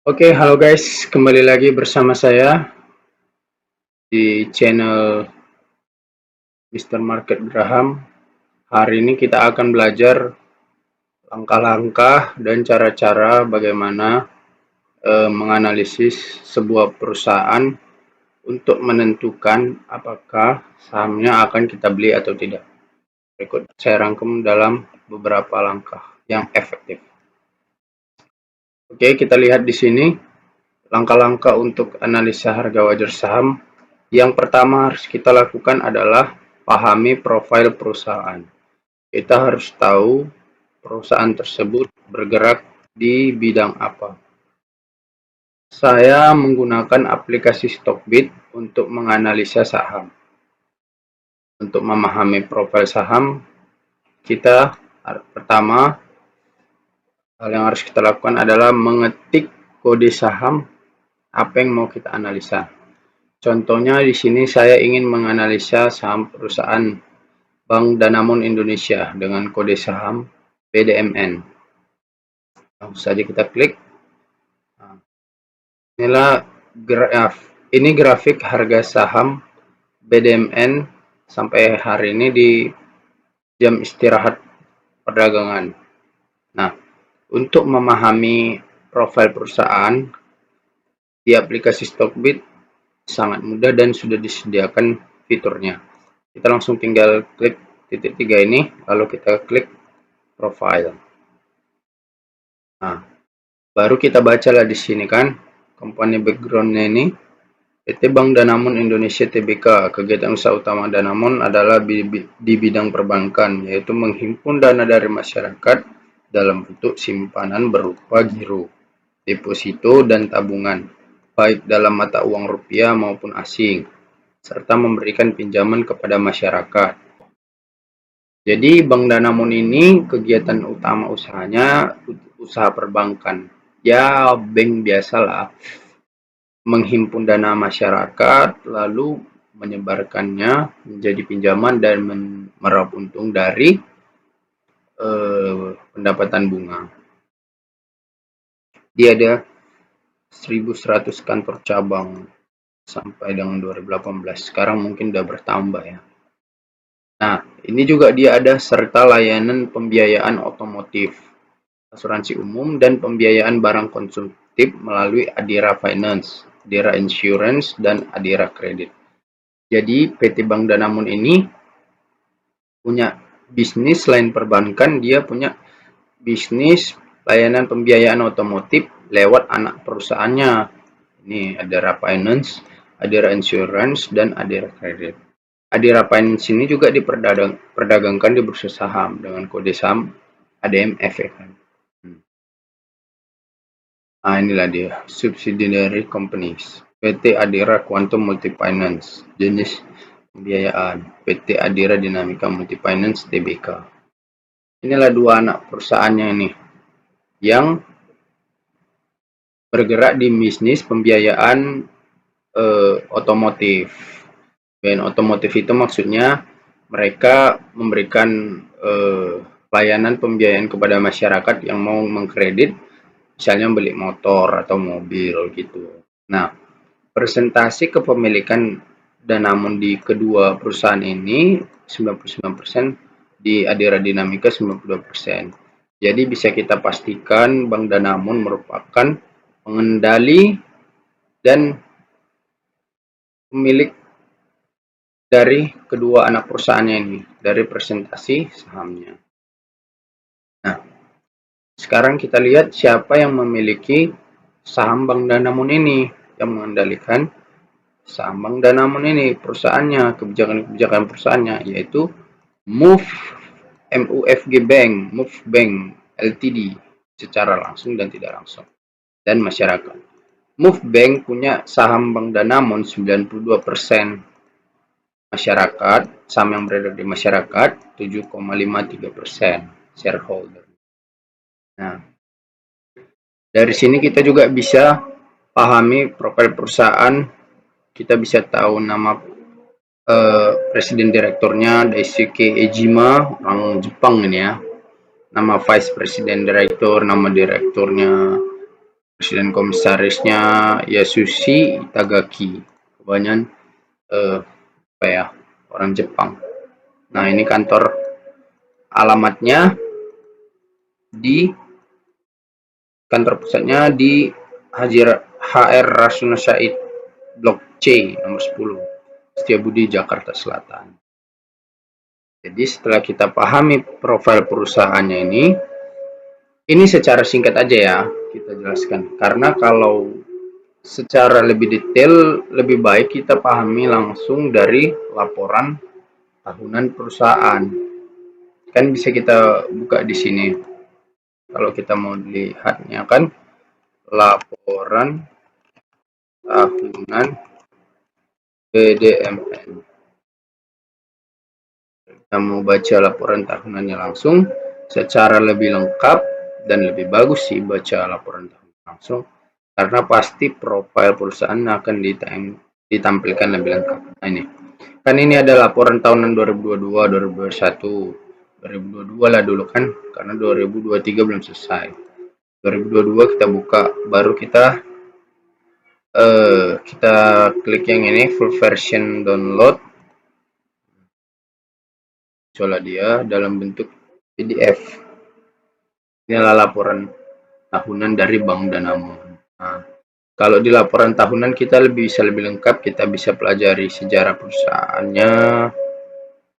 Oke, halo guys, kembali lagi bersama saya di channel Mr. Market Graham. Hari ini kita akan belajar langkah-langkah dan cara-cara bagaimana menganalisis sebuah perusahaan untuk menentukan apakah sahamnya akan kita beli atau tidak. Berikut saya rangkum dalam beberapa langkah yang efektif. Oke, kita lihat di sini langkah-langkah untuk analisa harga wajar saham. Yang pertama harus kita lakukan adalah pahami profil perusahaan. Kita harus tahu perusahaan tersebut bergerak di bidang apa. Saya menggunakan aplikasi Stockbit untuk menganalisa saham. Untuk memahami profil saham, kita pertama hal yang harus kita lakukan adalah mengetik kode saham apa yang mau kita analisa. Contohnya di sini saya ingin menganalisa saham perusahaan Bank Danamon Indonesia dengan kode saham BDMN. Langsung saja kita klik. Inilah ini grafik harga saham BDMN sampai hari ini di jam istirahat perdagangan. Nah, untuk memahami profil perusahaan di aplikasi Stockbit sangat mudah dan sudah disediakan fiturnya. Kita langsung tinggal klik titik 3 ini, lalu kita klik profile. Nah, baru kita bacalah di sini kan, company backgroundnya ini PT Bank Danamon Indonesia Tbk. Kegiatan usaha utama Danamon adalah di bidang perbankan, yaitu menghimpun dana dari masyarakat dalam bentuk simpanan berupa giro, deposito, dan tabungan, baik dalam mata uang rupiah maupun asing, serta memberikan pinjaman kepada masyarakat. Jadi Bank Danamon ini kegiatan utama usahanya usaha perbankan. Ya, bank biasalah, menghimpun dana masyarakat lalu menyebarkannya menjadi pinjaman dan meraup untung dari pendapatan bunga. Dia ada 1.100 kantor cabang sampai dengan 2018. Sekarang mungkin udah bertambah ya. Nah, ini juga dia ada serta layanan pembiayaan otomotif, asuransi umum, dan pembiayaan barang konsumtif melalui Adira Finance, Adira Insurance, dan Adira Credit. Jadi PT Bank Danamon ini punya bisnis selain perbankan, dia punya bisnis layanan pembiayaan otomotif lewat anak perusahaannya. Ini Adira Finance, Adira Insurance, dan Adira Credit. Adira Finance ini juga diperdagangkan di bursa saham dengan kode saham ADMF ya kan. Nah, inilah dia subsidiary companies. PT Adira Quantum Multifinance, jenis pembiayaan PT Adira Dinamika Multifinance Tbk. Inilah dua anak perusahaannya ini yang bergerak di bisnis pembiayaan otomotif. Dan otomotif itu maksudnya mereka memberikan layanan pembiayaan kepada masyarakat yang mau mengkredit, misalnya beli motor atau mobil gitu. Nah, presentasi kepemilikan Danamon di kedua perusahaan ini 99%, di Adira Dinamika 92%. Jadi bisa kita pastikan Bank Danamon merupakan pengendali dan pemilik dari kedua anak perusahaannya ini, dari presentasi sahamnya. Nah, sekarang kita lihat siapa yang memiliki saham Bank Danamon ini, yang mengendalikan saham Bank Danamon ini, perusahaannya, kebijakan perusahaannya, yaitu MUFG Bank, MUF Bank Ltd, secara langsung dan tidak langsung, dan masyarakat. MUF Bank punya saham Bank Danamon 92%, masyarakat, saham yang beredar di masyarakat 7,53% shareholder. Nah, dari sini kita juga bisa pahami profil perusahaan. Kita bisa tahu nama presiden direkturnya Daisuke Ejima, orang Jepang ini ya. Nama vice president direktur, nama direkturnya, Presiden komisarisnya Yasushi Itagaki, kebanyakan apa ya, orang Jepang. Nah, ini kantor, alamatnya di kantor pusatnya di HR Rasuna Said, Blok C nomor 10, Setiabudi, Jakarta Selatan. Jadi setelah kita pahami profil perusahaannya ini secara singkat aja ya kita jelaskan. Karena kalau secara lebih detail, lebih baik kita pahami langsung dari laporan tahunan perusahaan. Kan bisa kita buka di sini. Kalau kita mau lihatnya kan laporan tahunan BDMN. Kita mau baca laporan tahunannya langsung secara lebih lengkap dan lebih bagus sih baca laporan tahunan langsung, karena pasti profil perusahaan akan ditampilkan lebih lengkap. Nah, ini ada laporan tahunan 2022, 2021, 2022 lah dulu kan, karena 2023 belum selesai. 2022 kita buka, baru kita klik yang ini, full version download. Coba dia dalam bentuk PDF. Inilah laporan tahunan dari Bank Danamon. Nah, kalau di laporan tahunan kita bisa lebih lengkap, kita bisa pelajari sejarah perusahaannya,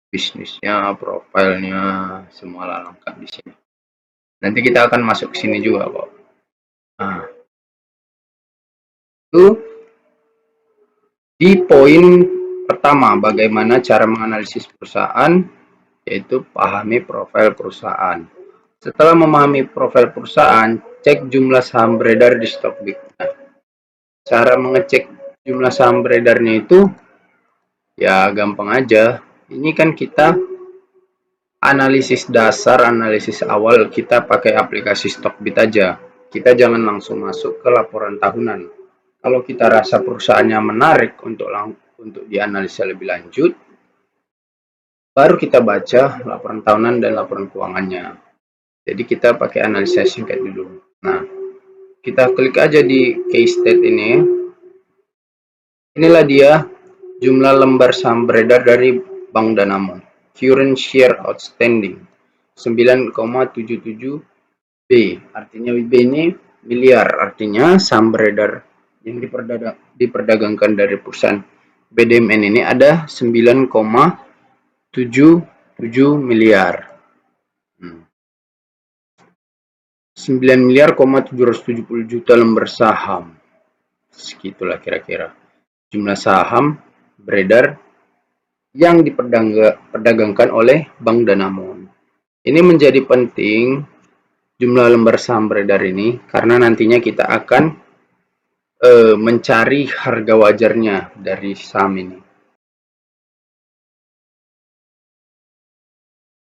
bisnisnya, profilnya, semua lengkap di sini. Nanti kita akan masuk ke sini juga kok. Nah, itu di poin pertama, bagaimana cara menganalisis perusahaan, yaitu pahami profil perusahaan. Setelah memahami profil perusahaan, cek jumlah saham beredar di Stockbit. Nah, cara mengecek jumlah saham beredarnya itu ya gampang aja. Ini kan kita analisis dasar, analisis awal kita pakai aplikasi Stockbit aja. Kita jangan langsung masuk ke laporan tahunan. Kalau kita rasa perusahaannya menarik untuk dianalisa lebih lanjut, baru kita baca laporan tahunan dan laporan keuangannya. Jadi kita pakai analisa singkat dulu. Nah, kita klik aja di case state ini. Inilah dia jumlah lembar saham beredar dari Bank Danamon. Current share outstanding 9,77 B. Artinya B ini miliar. Artinya saham beredar yang diperdagangkan dari perusahaan BDMN ini ada 9,77 miliar. 9 miliar 770 juta lembar saham. Segitulah kira-kira jumlah saham beredar yang diperdagangkan oleh Bank Danamon. Ini menjadi penting jumlah lembar saham beredar ini karena nantinya kita akan mencari harga wajarnya dari saham ini.